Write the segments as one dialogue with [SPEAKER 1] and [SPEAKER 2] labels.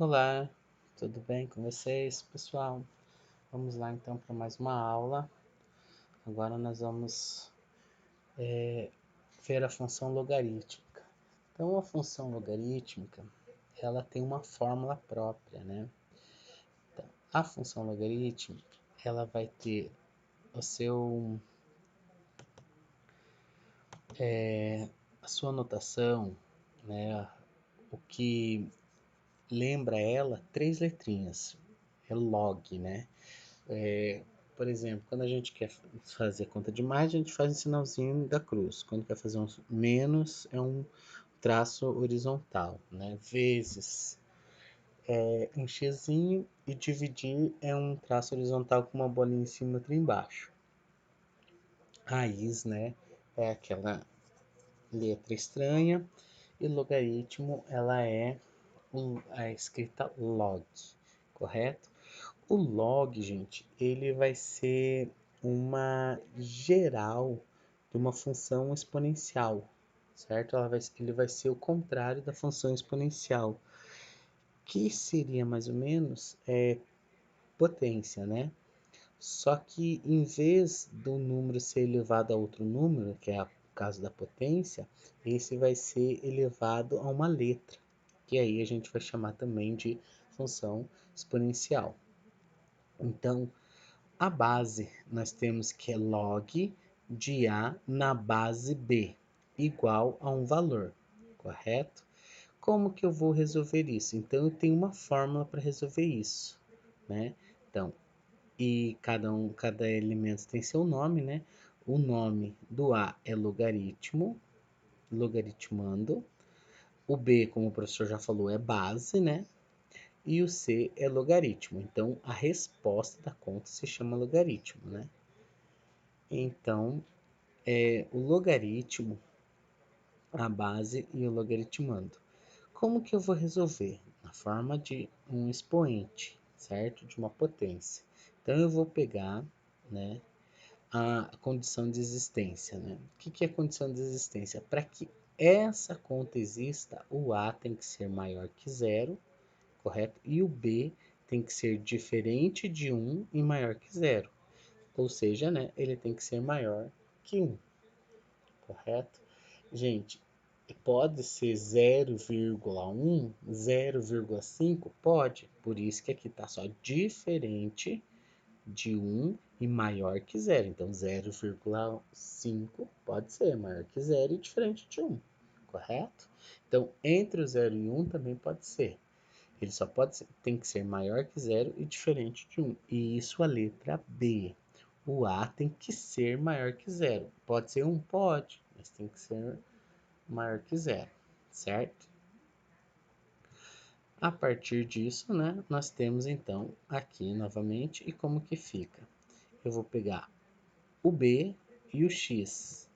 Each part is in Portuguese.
[SPEAKER 1] Olá, tudo bem com vocês, pessoal? Vamos lá então para mais uma aula. Agora nós vamos ver a função logarítmica. Então, a função logarítmica, ela tem uma fórmula própria, né? Então, a função logarítmica, ela vai ter o seu, a sua notação, né? O que lembra ela, três letrinhas. É log, né? É, por exemplo, quando a gente quer fazer conta de mais, a gente faz um sinalzinho da cruz. Quando quer fazer um menos, é um traço horizontal, né? Vezes um xzinho e dividir é um traço horizontal com uma bolinha em cima e outra embaixo. Raiz, né? É aquela letra estranha e logaritmo, ela é a escrita log, correto? O log, gente, ele vai ser uma geral de uma função exponencial, certo? Ele vai ser o contrário da função exponencial, que seria mais ou menos potência, né? Só que em vez do número ser elevado a outro número, que é o caso da potência, esse vai ser elevado a uma letra, que aí a gente vai chamar também de função exponencial. Então, a base nós temos que é log de A na base B, igual a um valor, correto? Como que eu vou resolver isso? Então, eu tenho uma fórmula para resolver isso, né? Então, e cada elemento tem seu nome, né? O nome do A é logaritmo, logaritmando. O B, como o professor já falou, é base, né? E o C é logaritmo. Então, a resposta da conta se chama logaritmo, né? Então, o logaritmo, a base e o logaritmando. Como que eu vou resolver? Na forma de um expoente, certo? De uma potência. Então, eu vou pegar, né, a condição de existência, né? O que é a condição de existência? Para que essa conta exista, o A tem que ser maior que zero, correto? E o B tem que ser diferente de 1 e maior que zero. Ou seja, né, ele tem que ser maior que 1, correto? Gente, pode ser 0,1, 0,5? Pode. Por isso que aqui está só diferente de 1 e maior que zero. Então, 0,5 pode ser maior que zero e diferente de 1, correto? Então, entre o 0 e 1 também pode ser. Ele só tem que ser maior que zero e diferente de 1. E isso a letra B. O A tem que ser maior que zero. Pode ser 1? Pode, mas tem que ser maior que zero, certo? A partir disso, né, nós temos então aqui novamente, e como que fica? Eu vou pegar o B e o X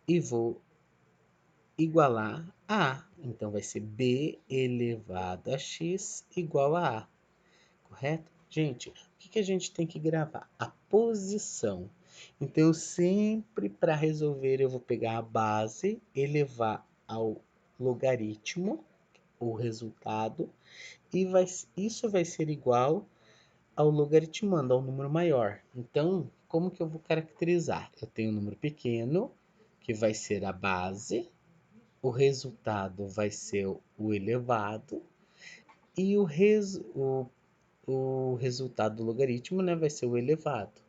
[SPEAKER 1] e vou igualar a A. Então, vai ser B elevado a X igual a A. Correto? Gente, o que a gente tem que gravar? A posição. Então, sempre para resolver, eu vou pegar a base, elevar ao logaritmo, o resultado, e isso vai ser igual ao logaritmando, ao número maior. Então, como que eu vou caracterizar? Eu tenho um número pequeno, que vai ser a base, o resultado vai ser o elevado, e o resultado do logaritmo, né, vai ser o elevado.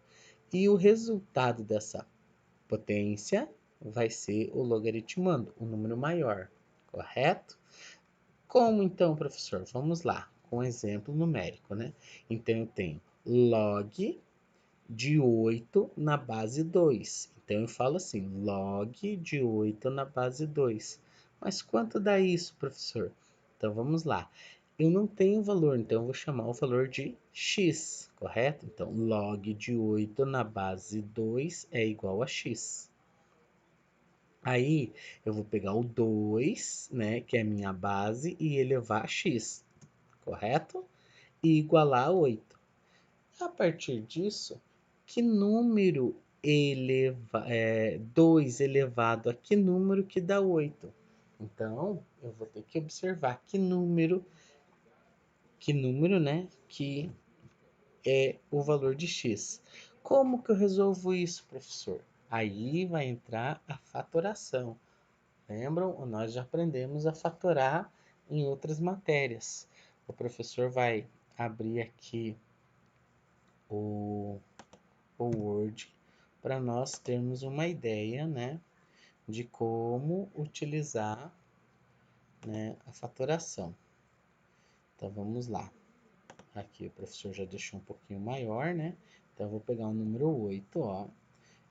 [SPEAKER 1] E o resultado dessa potência vai ser o logaritmando, o número maior, correto? Como então, professor? Vamos lá, com um exemplo numérico, né? Então, eu tenho log de 8 na base 2. Então, eu falo assim, log de 8 na base 2. Mas quanto dá isso, professor? Então, vamos lá. Eu não tenho valor, então eu vou chamar o valor de x, correto? Então, log de 8 na base 2 é igual a x. Aí, eu vou pegar o 2, né, que é a minha base, e elevar a x, correto? E igualar a 8. A partir disso, que número 2 elevado a que número que dá 8? Então, eu vou ter que observar que número que número, né, que é o valor de x. Como que eu resolvo isso, professor? Aí vai entrar a fatoração. Lembram? Nós já aprendemos a fatorar em outras matérias. O professor vai abrir aqui o Word para nós termos uma ideia, né, de como utilizar, né, a fatoração. Então vamos lá. Aqui o professor já deixou um pouquinho maior, né? Então eu vou pegar o número 8, ó.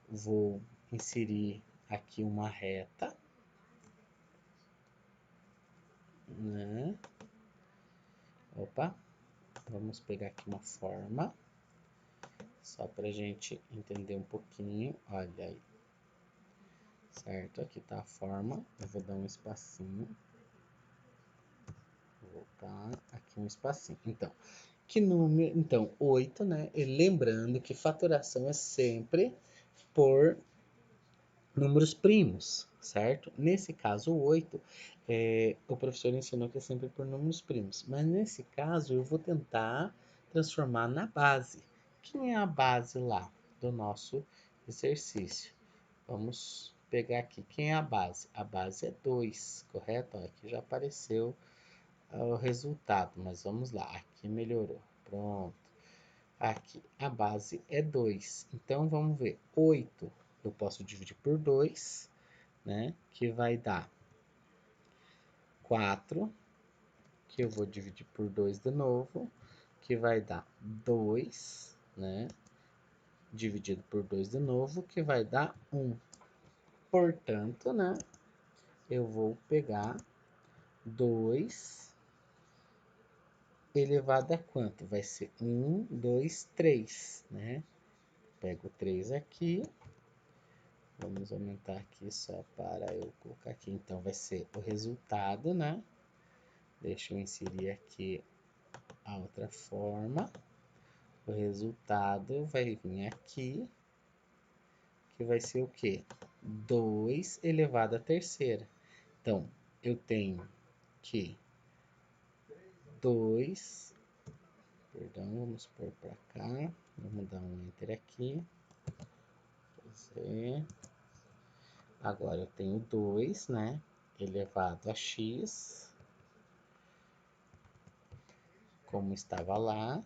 [SPEAKER 1] Vou inserir aqui uma reta, né? Opa, vamos pegar aqui uma forma, só para a gente entender um pouquinho. Olha aí, certo? Aqui tá a forma. Eu vou dar um espacinho. Vou voltar aqui um espacinho. Então, que número? Então, 8, né? E lembrando que fatoração é sempre por números primos, certo? Nesse caso, o 8, o professor ensinou que é sempre por números primos. Mas nesse caso, eu vou tentar transformar na base. Quem é a base lá do nosso exercício? Vamos pegar aqui. Quem é a base? A base é 2, correto? Ó, aqui já apareceu o resultado, mas vamos lá. Aqui melhorou. Pronto. Aqui a base é 2. Então vamos ver. 8 eu posso dividir por 2, né? Que vai dar 4, que eu vou dividir por 2 de novo, que vai dar 2, né? Dividido por 2 de novo, que vai dar 1. Portanto, né? Eu vou pegar 2 elevado a quanto? Vai ser 1, 2, 3, né? Pego 3 aqui. Vamos aumentar aqui só para eu colocar aqui. Então, vai ser o resultado, né? Deixa eu inserir aqui a outra forma. O resultado vai vir aqui, que vai ser o quê? 2 elevado à terceira. Então, eu tenho que 2, perdão, vamos pôr para cá, vamos dar um enter aqui. Agora eu tenho 2, né, elevado a x, como estava lá,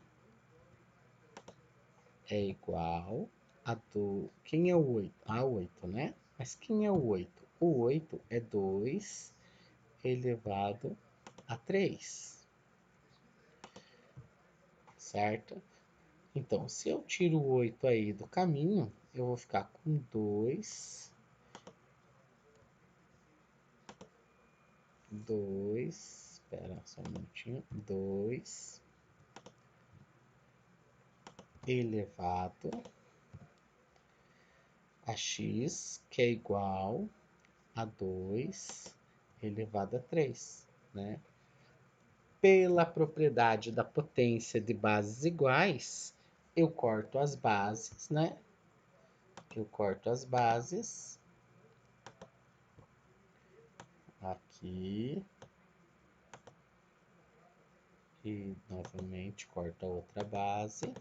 [SPEAKER 1] é igual a do... Quem é o 8? A 8, né? Mas quem é o 8? O 8 é 2 elevado a 3, certo? Então, se eu tiro o 8 aí do caminho, eu vou ficar com 2, espera só um minutinho, 2 elevado a x, que é igual a 2 elevado a 3, né? Pela propriedade da potência de bases iguais, eu corto as bases, né? Eu corto as bases aqui e novamente corto a outra base.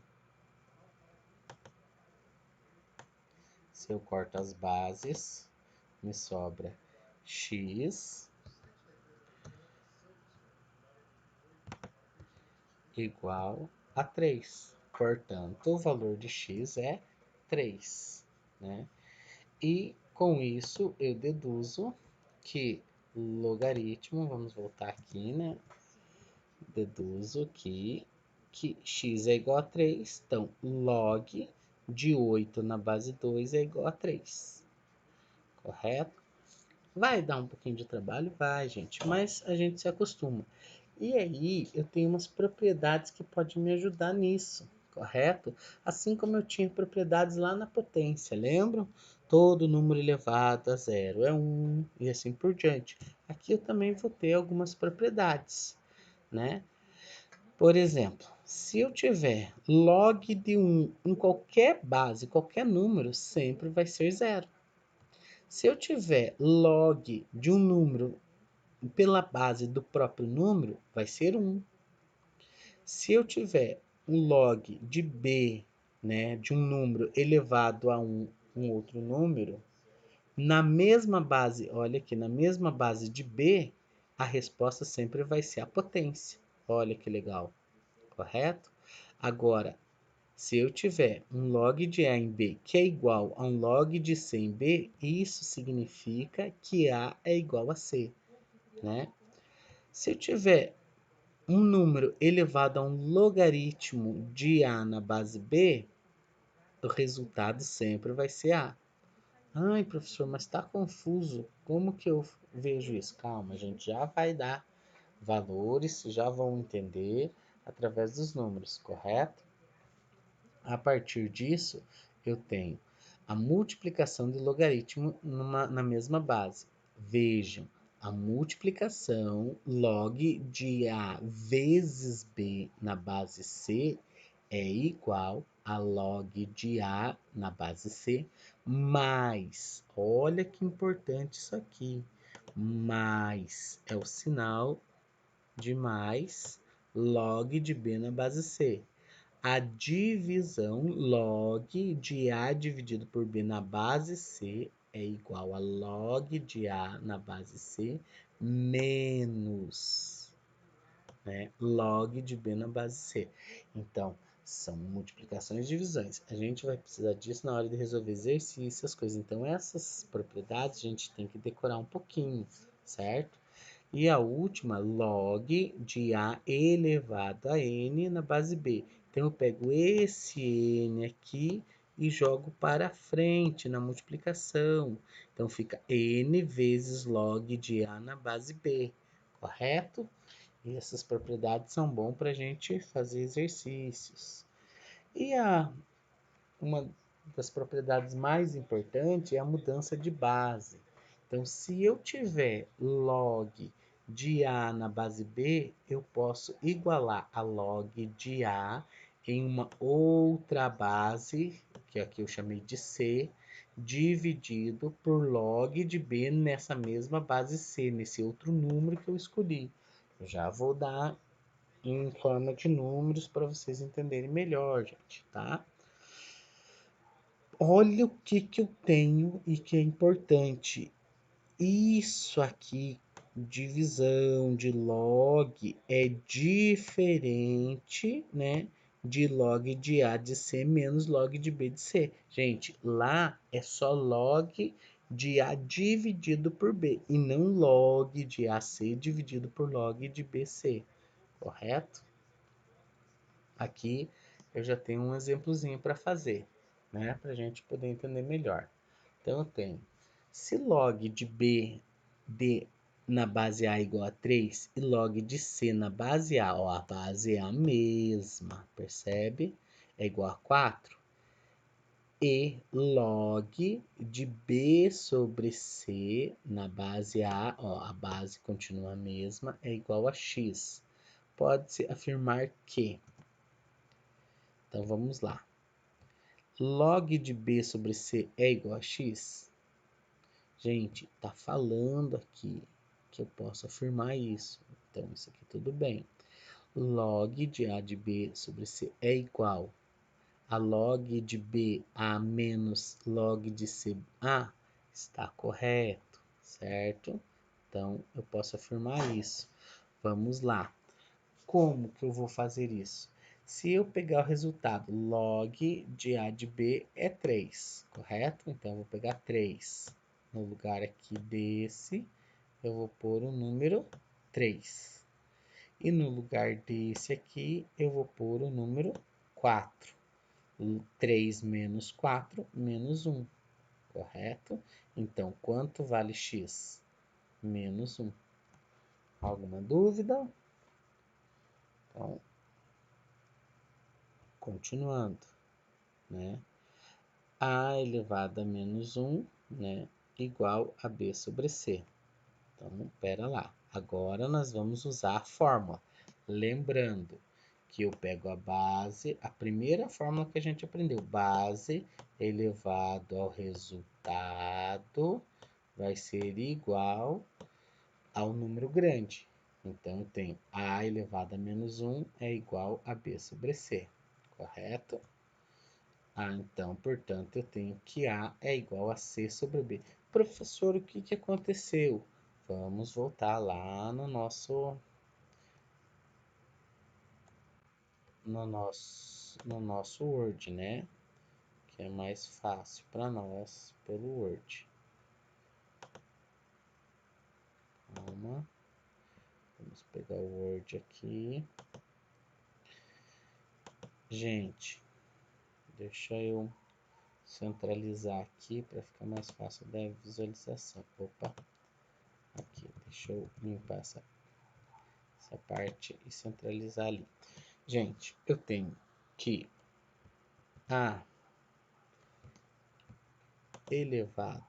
[SPEAKER 1] Se eu corto as bases, me sobra x igual a 3. Portanto, o valor de x é 3, né? E com isso eu deduzo que logaritmo, vamos voltar aqui, né? Deduzo que x é igual a 3, então log de 8 na base 2 é igual a 3, correto? Vai dar um pouquinho de trabalho? Vai, gente, mas a gente se acostuma. E aí, eu tenho umas propriedades que podem me ajudar nisso, correto? Assim como eu tinha propriedades lá na potência, lembram? Todo número elevado a zero é 1 e assim por diante. Aqui eu também vou ter algumas propriedades, né? Por exemplo, se eu tiver log de 1 em qualquer base, qualquer número, sempre vai ser zero. Se eu tiver log de um número pela base do próprio número, vai ser 1. Se eu tiver um log de b, né, de um número elevado a um outro número, na mesma base, olha aqui, na mesma base de b, a resposta sempre vai ser a potência. Olha que legal, correto? Agora, se eu tiver um log de A em B que é igual a um log de C em B, isso significa que A é igual a C, né? Se eu tiver um número elevado a um logaritmo de A na base B, o resultado sempre vai ser A. Ai, professor, mas está confuso. Como que eu vejo isso? Calma, a gente já vai dar valores, já vão entender através dos números, correto? A partir disso, eu tenho a multiplicação de logaritmo na mesma base. Vejam, a multiplicação log de A vezes B na base C é igual a log de A na base C mais, olha que importante isso aqui, mais é o sinal de mais log de B na base C. A divisão log de A dividido por B na base C é igual a log de A na base C menos, né, log de B na base C. Então, são multiplicações e divisões. A gente vai precisar disso na hora de resolver exercícios, as coisas. Então, essas propriedades a gente tem que decorar um pouquinho, certo? E a última, log de A elevado a N na base B. Então, eu pego esse N aqui e jogo para frente na multiplicação. Então, fica N vezes log de A na base B, correto? E essas propriedades são bom para a gente fazer exercícios. E uma das propriedades mais importantes é a mudança de base. Então, se eu tiver log de A na base B, eu posso igualar a log de A em uma outra base, que aqui eu chamei de C, dividido por log de B nessa mesma base C, nesse outro número que eu escolhi. Eu já vou dar em forma de números para vocês entenderem melhor, gente, tá? Olha o que eu tenho e que é importante. Isso aqui, divisão de log, é diferente, né, de log de A de C menos log de B de C. Gente, lá é só log de A dividido por B e não log de AC dividido por log de BC, correto? Aqui eu já tenho um exemplozinho para fazer, né, para a gente poder entender melhor. Então, eu tenho, se log de B na base A igual a 3 e log de C na base A, ó, a base é a mesma, percebe? É igual a 4. E log de B sobre C na base A, ó, a base continua a mesma, é igual a x. Pode-se afirmar que, então vamos lá, log de B sobre C é igual a x? Gente, tá falando aqui que eu posso afirmar isso. Então, isso aqui tudo bem. Log de A de B sobre C é igual a log de B A menos log de C A. Está correto, certo? Então, eu posso afirmar isso. Vamos lá. Como que eu vou fazer isso? Se eu pegar o resultado, log de A de B é 3, correto? Então, eu vou pegar 3. No lugar aqui desse, eu vou pôr o número 3. E no lugar desse aqui, eu vou pôr o número 4. 3 menos 4, menos 1, correto? Então, quanto vale x? Menos 1. Alguma dúvida? Então, continuando, né? A elevado a menos 1, né, igual a B sobre C. Então, pera lá. Agora nós vamos usar a fórmula. Lembrando que eu pego a base, a primeira fórmula que a gente aprendeu, base elevado ao resultado vai ser igual ao número grande. Então, eu tenho a elevado a menos 1 é igual a b sobre c, correto? Então, portanto, eu tenho que a é igual a c sobre b. Professor, o que aconteceu? Vamos voltar lá no nosso Word, né? Que é mais fácil para nós pelo Word. Calma. Vamos pegar o Word aqui. Gente, deixa eu centralizar aqui para ficar mais fácil da visualização. Opa, aqui, deixa eu limpar essa parte e centralizar ali. Gente, eu tenho que a elevado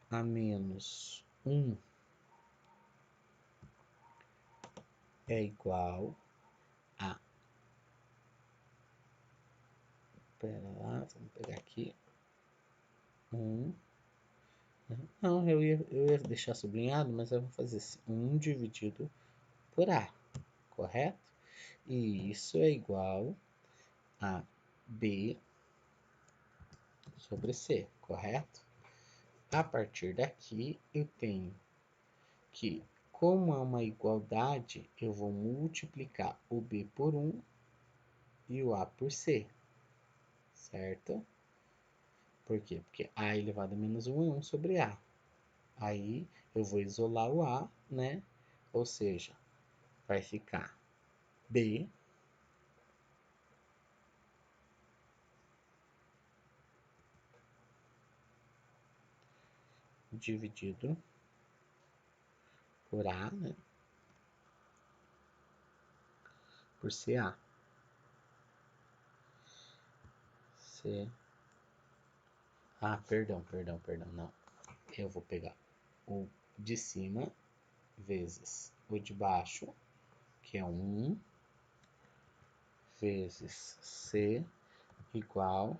[SPEAKER 1] a menos 1 é igual a... Pera lá, vamos pegar aqui. 1. Não, eu ia deixar sublinhado, mas eu vou fazer assim. 1 dividido por A, correto? E isso é igual a B sobre C, correto? A partir daqui, eu tenho que, como é uma igualdade, eu vou multiplicar o B por 1 e o A por C, certo? Por quê? Porque A elevado a menos 1 é 1 sobre A. Aí, eu vou isolar o A, né? Ou seja, vai ficar B dividido por A, né? Por CA. C. Perdão, não. Eu vou pegar o de cima vezes o de baixo, que é 1, vezes C igual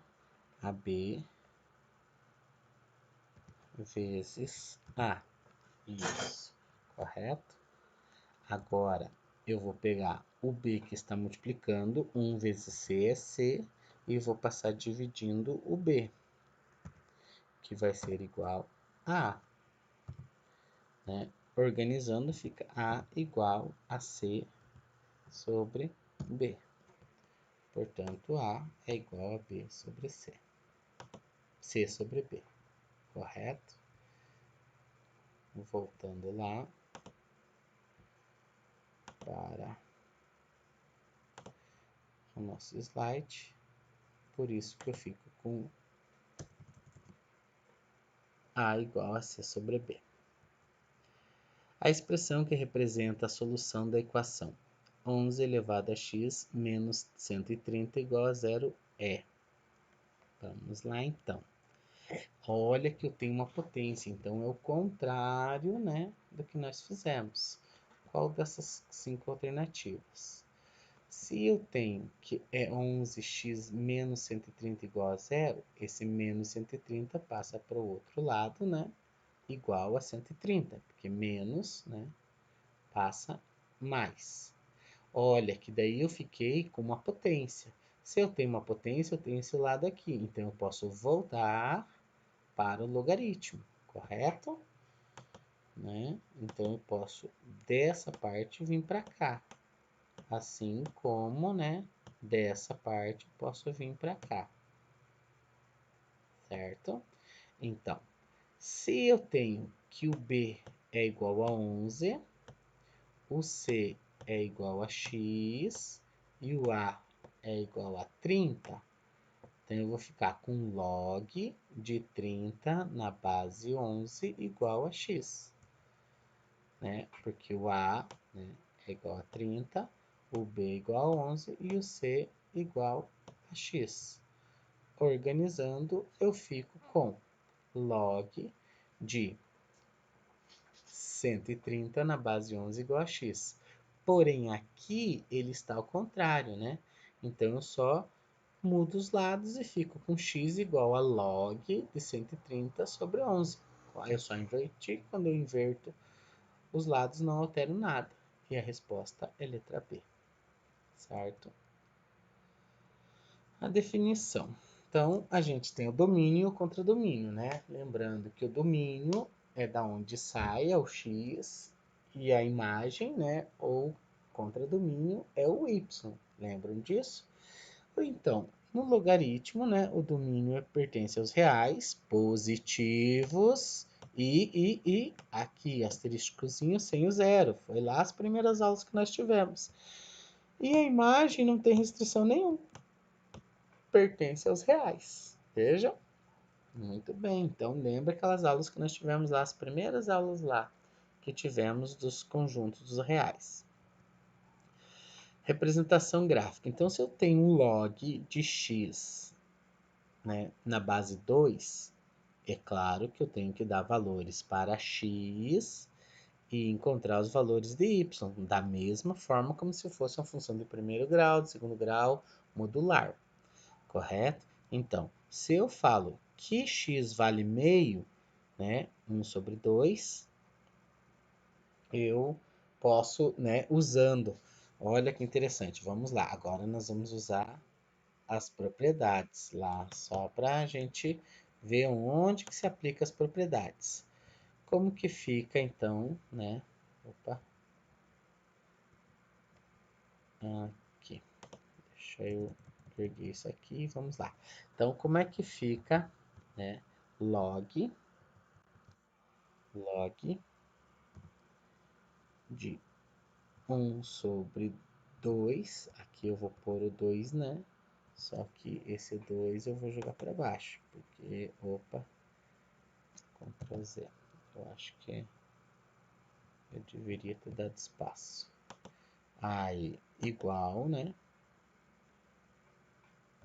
[SPEAKER 1] a B vezes A. Isso, correto? Agora, eu vou pegar o B que está multiplicando, 1 vezes C é C, e vou passar dividindo o B, que vai ser igual a A, né? Organizando, fica A igual a C sobre B. Portanto, A é igual a B sobre C. C sobre B, correto? Voltando lá para o nosso slide. Por isso que eu fico com A igual a C sobre B. A expressão que representa a solução da equação 11 elevado a x menos 130 igual a zero é. Vamos lá, então. Olha que eu tenho uma potência, então é o contrário, né, do que nós fizemos. Qual dessas 5 alternativas? Se eu tenho que é 11x menos 130 igual a zero, esse menos 130 passa para o outro lado, né? Igual a 130, porque menos, né? Passa mais. Olha, que daí eu fiquei com uma potência. Se eu tenho uma potência, eu tenho esse lado aqui. Então, eu posso voltar para o logaritmo, correto? Né? Então, eu posso dessa parte vir para cá. Assim como, né, dessa parte posso vir para cá, certo? Então, se eu tenho que o B é igual a 11, o C é igual a x e o A é igual a 30, então eu vou ficar com log de 30 na base 11 igual a x, né? Porque o A, né, é igual a 30, o B é igual a 11 e o C igual a x. Organizando, eu fico com log de 130 na base 11 igual a x. Porém, aqui ele está ao contrário, né? Então, eu só mudo os lados e fico com x igual a log de 130 sobre 11. Eu só inverti, quando eu inverto os lados não altero nada. e a resposta é letra B, certo? A definição. Então, a gente tem o domínio e o contradomínio, né? Lembrando que o domínio é da onde sai, é o x, e a imagem, né? Ou contradomínio é o y. Lembram disso? Então, no logaritmo, né? O domínio pertence aos reais, positivos, e aqui, asterísticozinho sem o zero. Foi lá as primeiras aulas que nós tivemos. E a imagem não tem restrição nenhuma, pertence aos reais. Vejam? Muito bem. Então, lembra aquelas aulas que nós tivemos lá, as primeiras aulas lá, que tivemos dos conjuntos dos reais. Representação gráfica. Então, se eu tenho um log de x, né, na base 2, é claro que eu tenho que dar valores para x e encontrar os valores de y, da mesma forma como se fosse uma função de primeiro grau, de segundo grau, modular. Correto? Então, se eu falo que x vale meio, né, 1 sobre 2, eu posso, né, usando. Olha que interessante. Vamos lá. Agora nós vamos usar as propriedades lá, só para a gente ver onde que se aplica as propriedades. Como que fica, então, né? Opa. Aqui. Deixa eu erguer isso aqui. Vamos lá. Então, como é que fica, né? Log de 1 sobre 2. Aqui eu vou pôr o 2, né? Só que esse 2 eu vou jogar para baixo, porque, opa, Ctrl Z. Eu acho que eu deveria ter dado espaço. Aí, igual, né?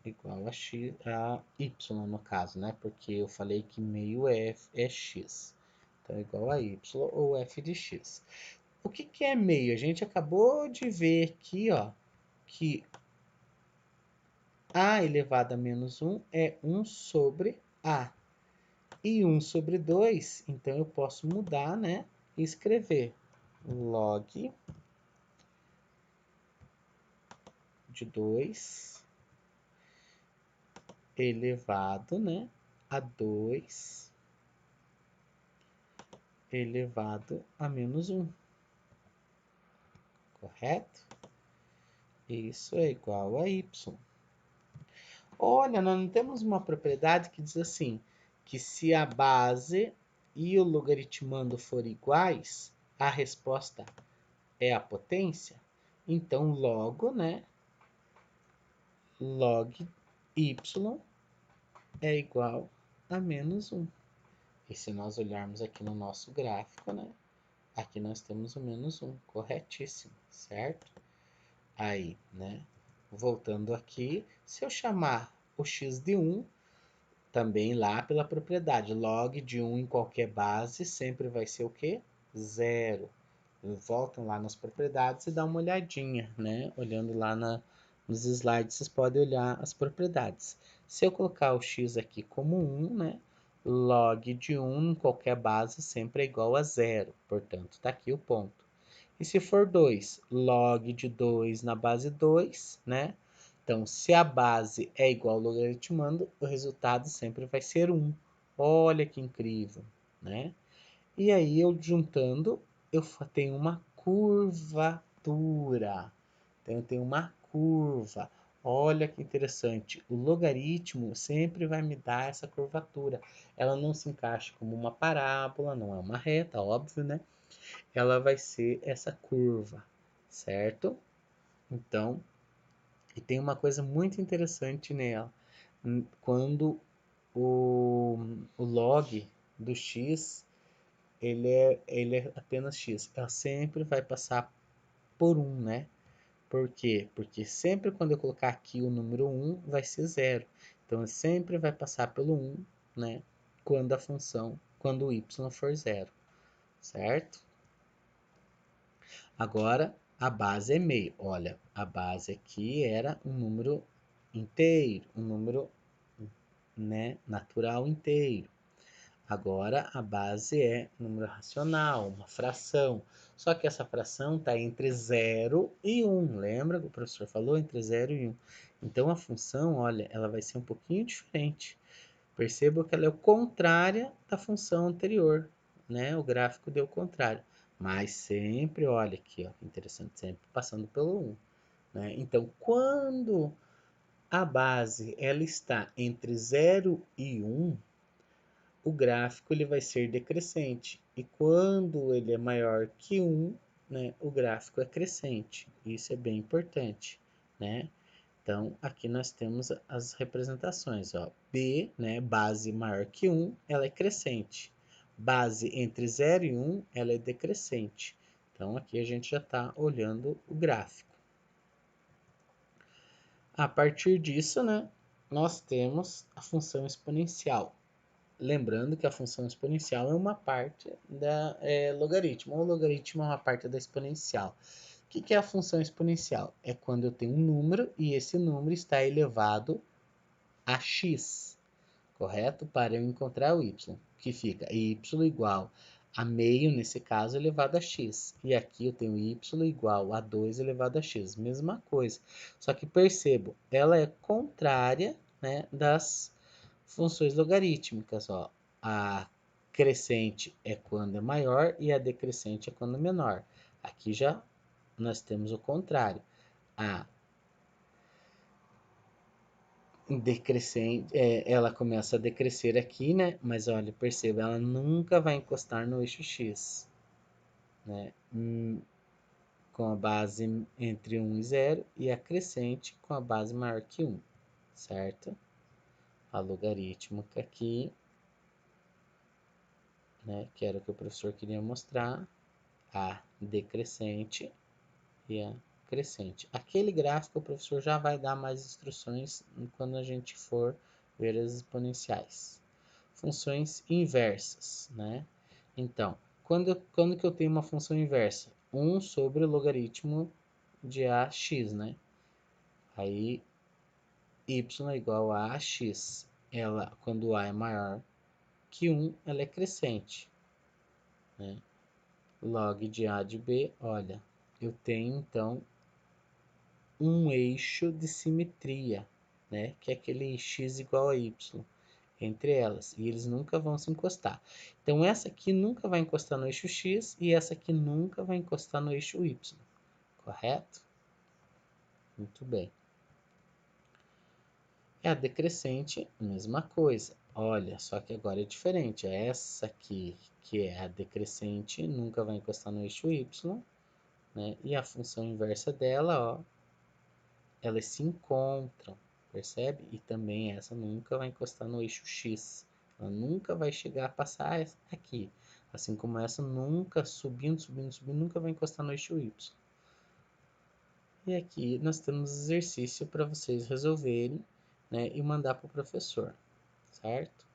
[SPEAKER 1] Igual a x, a y no caso, né? Porque eu falei que meio é x. Então, igual a y ou f de x. O que que é meio? A gente acabou de ver aqui, ó, que a elevado a menos 1 é 1 sobre a. E 1 sobre 2, então eu posso mudar, né? E escrever log de 2 elevado, né, a 2 elevado a menos 1. Correto? Isso é igual a y. Olha, nós não temos uma propriedade que diz assim, que se a base e o logaritmando forem iguais, a resposta é a potência? Então, logo, né, log y é igual a menos 1. E se nós olharmos aqui no nosso gráfico, né, aqui nós temos o menos 1, corretíssimo, certo? Aí, né, voltando aqui, se eu chamar o x de 1, também lá pela propriedade, log de 1 em qualquer base sempre vai ser o quê? 0. Voltam lá nas propriedades e dá uma olhadinha, né? Olhando lá nos slides, vocês podem olhar as propriedades. Se eu colocar o x aqui como 1, né? Log de 1 em qualquer base sempre é igual a 0. Portanto, está aqui o ponto. E se for 2, log de 2 na base 2, né? Então, se a base é igual ao logaritmando, o resultado sempre vai ser 1. Olha que incrível, né? E aí, eu juntando, eu tenho uma curvatura. Então, eu tenho uma curva. Olha que interessante. O logaritmo sempre vai me dar essa curvatura. Ela não se encaixa como uma parábola, não é uma reta, óbvio, né? Ela vai ser essa curva, certo? Então, e tem uma coisa muito interessante nela. Quando o log do x, ele é apenas x. Ela sempre vai passar por 1, né? Por quê? Porque sempre quando eu colocar aqui o número 1, vai ser 0. Então, ele sempre vai passar pelo 1, né? Quando o y for 0, certo? Agora, a base é meio. Olha, a base aqui era um número inteiro, um número, né, natural inteiro. Agora a base é número racional, uma fração. Só que essa fração está entre 0 e 1. Lembra que o professor falou? Entre 0 e 1. Então a função, olha, ela vai ser um pouquinho diferente. Perceba que ela é o contrária da função anterior, né? O gráfico deu o contrário. Mas sempre, olha aqui, ó, interessante, sempre passando pelo 1. Né? Então, quando a base ela está entre 0 e 1, o gráfico ele vai ser decrescente. E quando ele é maior que 1, né, o gráfico é crescente. Isso é bem importante, né? Então, aqui nós temos as representações, ó. B, né, base maior que 1, ela é crescente. Base entre 0 e 1, ela é decrescente. Então, aqui a gente já está olhando o gráfico. A partir disso, né, nós temos a função exponencial. Lembrando que a função exponencial é uma parte da logaritmo. O logaritmo é uma parte da exponencial. O que é a função exponencial? É quando eu tenho um número e esse número está elevado a x, correto? Para eu encontrar o y, que fica y igual a meio, nesse caso, elevado a x. E aqui eu tenho y igual a 2 elevado a x. Mesma coisa. Só que percebo, ela é contrária, né, das funções logarítmicas. Ó. A crescente é quando é maior e a decrescente é quando é menor. Aqui já nós temos o contrário. A decrescente, ela começa a decrescer aqui, né? Mas olha, perceba, ela nunca vai encostar no eixo X, né? Com a base entre 1 e 0 e a crescente com a base maior que 1, certo? A logarítmica aqui, né? Que era o que o professor queria mostrar, a decrescente e a crescente. Aquele gráfico o professor já vai dar mais instruções quando a gente for ver as exponenciais. Funções inversas, né? Então, quando que eu tenho uma função inversa? 1 sobre o logaritmo de ax, né? Aí, y é igual a ax. Ela, quando a é maior que 1, ela é crescente, né? Log de a de b, olha, eu tenho, então, um eixo de simetria, né? Que é aquele x igual a y entre elas, e eles nunca vão se encostar. Então essa aqui nunca vai encostar no eixo x e essa aqui nunca vai encostar no eixo y, correto? Muito bem. É a decrescente, mesma coisa. Olha, só que agora é diferente. Essa aqui, que é a decrescente, nunca vai encostar no eixo y, né? E a função inversa dela, ó, elas se encontram, percebe? E também essa nunca vai encostar no eixo X. Ela nunca vai chegar a passar aqui. Assim como essa nunca subindo, subindo, subindo, nunca vai encostar no eixo Y. E aqui nós temos exercício para vocês resolverem, né, e mandar para o professor, certo?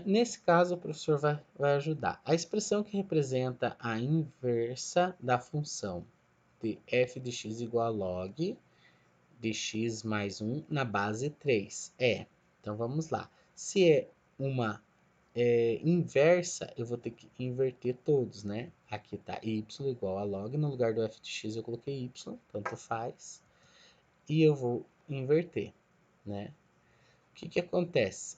[SPEAKER 1] Nesse caso, o professor vai ajudar. A expressão que representa a inversa da função de f de x igual a log de x mais 1 na base 3. Então vamos lá. Se é uma inversa, eu vou ter que inverter todos, né? Aqui está y igual a log, no lugar do f de x eu coloquei y, tanto faz. E eu vou inverter, né? O que acontece?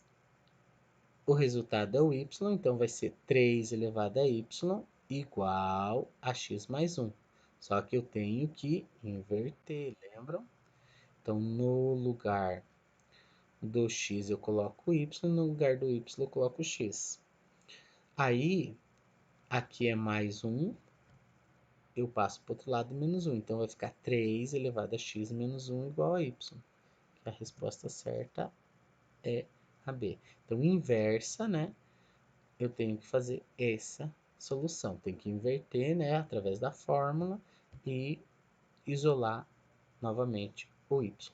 [SPEAKER 1] O resultado é o y, então vai ser 3 elevado a y igual a x mais 1. Só que eu tenho que inverter, lembram? Então, no lugar do x eu coloco y, no lugar do y eu coloco x. Aí, aqui é mais 1, eu passo para o outro lado menos 1. Então, vai ficar 3 elevado a x menos 1 igual a y. A resposta certa é a B. Então, inversa, né? Eu tenho que fazer essa solução. Tem que inverter, né? Através da fórmula e isolar novamente o y.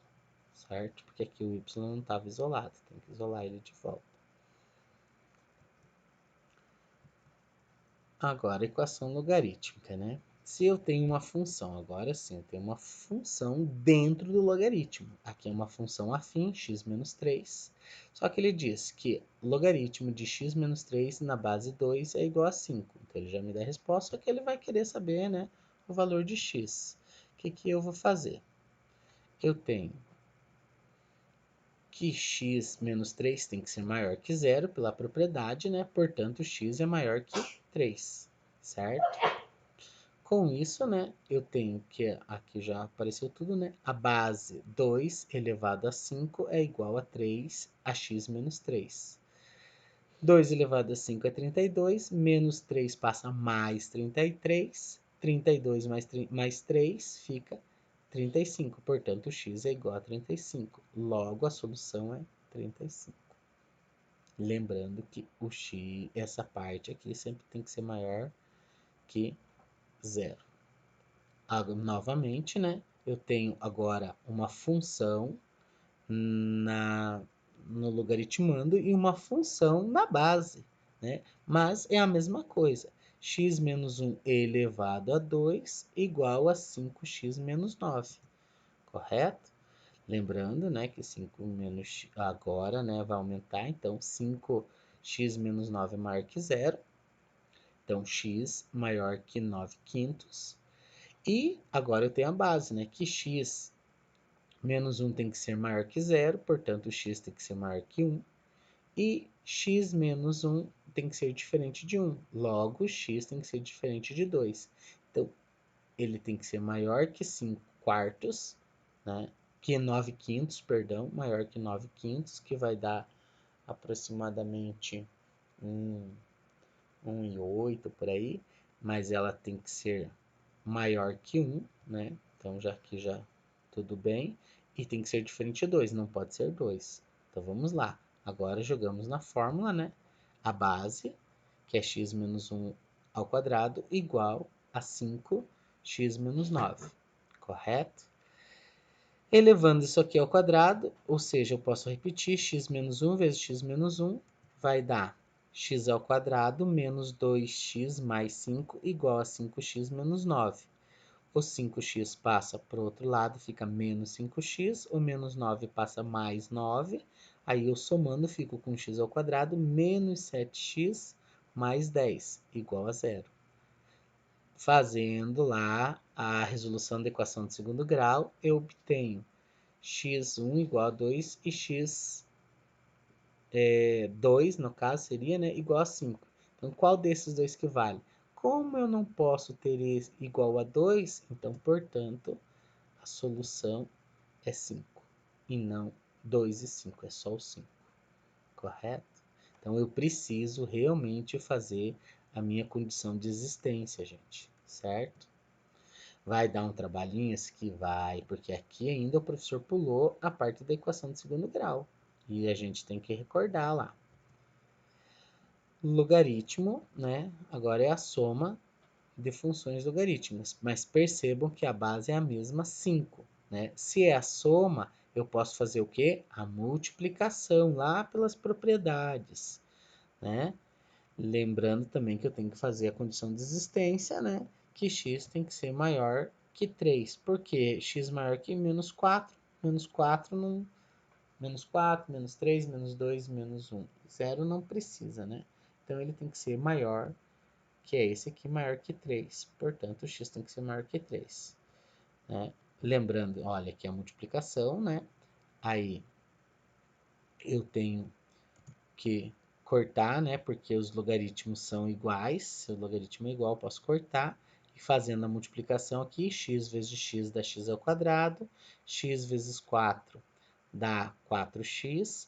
[SPEAKER 1] Certo? Porque aqui o y não estava isolado, tem que isolar ele de volta. Agora, equação logarítmica, né? se eu tenho uma função, agora sim, eu tenho uma função dentro do logaritmo. Aqui é uma função afim, x menos 3. Só que ele diz que logaritmo de x menos 3 na base 2 é igual a 5. Então ele já me dá a resposta, só que ele vai querer saber, né, o valor de x. O que eu vou fazer? Eu tenho que x menos 3 tem que ser maior que zero pela propriedade, né? Portanto, x é maior que 3, certo? Com isso, né, eu tenho que, aqui já apareceu tudo, né? A base 2 elevado a 5 é igual a 3 a x menos 3. 2 elevado a 5 é 32, menos 3 passa mais 33, 32 mais 3 fica 35, portanto, x é igual a 35. Logo, a solução é 35. Lembrando que o x, essa parte aqui sempre tem que ser maior que zero. Novamente, né? Eu tenho agora uma função no logaritmando e uma função na base, né? Mas é a mesma coisa. X menos 1 elevado a 2 igual a 5x menos 9, correto? Lembrando, né, que 5 menos agora, né, vai aumentar, então 5x menos 9 é maior que zero. Então, x maior que 9 quintos. E agora eu tenho a base, né? Que x menos 1 tem que ser maior que zero, portanto, x tem que ser maior que 1. E x menos 1 tem que ser diferente de 1. Logo, x tem que ser diferente de 2. Então, ele tem que ser maior que 5 quartos, né? Que 9 quintos, perdão, maior que 9 quintos, que vai dar aproximadamente 1,8 por aí. Mas ela tem que ser maior que 1, né? Então já aqui já tudo bem. E tem que ser diferente de 2, não pode ser 2. Então vamos lá. Agora jogamos na fórmula, né? A base, que é x menos 1 ao quadrado, igual a 5x menos 9, correto? Elevando isso aqui ao quadrado, ou seja, eu posso repetir, x menos 1 vezes x menos 1 vai dar x ao quadrado menos 2x mais 5 igual a 5x menos 9. O 5x passa para o outro lado, fica menos 5x, o menos 9 passa mais 9, aí eu somando fico com x ao quadrado menos 7x mais 10, igual a zero. Fazendo lá a resolução da equação de segundo grau, eu obtenho x1 igual a 2 e x2, no caso, seria, né, igual a 5. Então, qual desses dois que vale? Como eu não posso ter igual a 2, então, portanto, a solução é 5 e não 2 e 5, é só o 5, correto? Então eu preciso realmente fazer a minha condição de existência, gente, certo? Vai dar um trabalhinho esse que vai, porque aqui ainda o professor pulou a parte da equação de segundo grau e a gente tem que recordar lá. Logaritmo, né? Agora é a soma de funções logarítmicas, mas percebam que a base é a mesma 5, né? Se é a soma, eu posso fazer o quê? A multiplicação lá pelas propriedades, né? Lembrando também que eu tenho que fazer a condição de existência, né? Que x tem que ser maior que 3, porque x maior que menos 4, menos 4 não... Menos 4, menos 3, menos 2, menos 1. Zero não precisa, né? Então ele tem que ser maior, que é esse aqui, maior que 3. Portanto, o x tem que ser maior que 3. Né? Lembrando, olha, aqui é a multiplicação, né? Aí eu tenho que cortar, né? Porque os logaritmos são iguais. Se o logaritmo é igual, eu posso cortar. E fazendo a multiplicação aqui, x vezes x dá x ao quadrado. X vezes 4 dá 4x.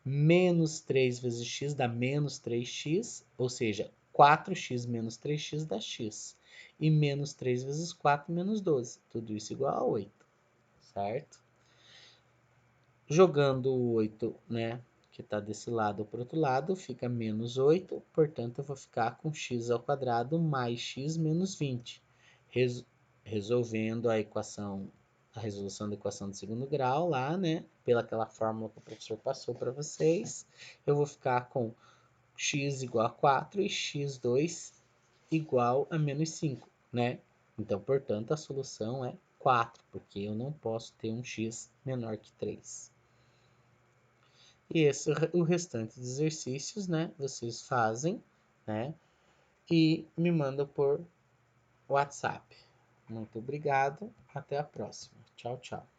[SPEAKER 1] Menos 3 vezes x dá menos 3x. Ou seja, 4x menos 3x dá x. E menos 3 vezes 4, menos 12. Tudo isso igual a 8, certo? Jogando o 8, né, que está desse lado para o outro lado, fica menos 8. Portanto, eu vou ficar com x ao quadrado mais x menos 20. Resolvendo a equação, a resolução da equação de segundo grau lá, né, pelaquela fórmula que o professor passou para vocês, eu vou ficar com x igual a 4 e x2 igual a menos 5, né? Então, portanto, a solução é 4, porque eu não posso ter um x menor que 3. E esse, o restante dos exercícios, né, vocês fazem, né, e me mandam por WhatsApp. Muito obrigado, até a próxima. Tchau, tchau.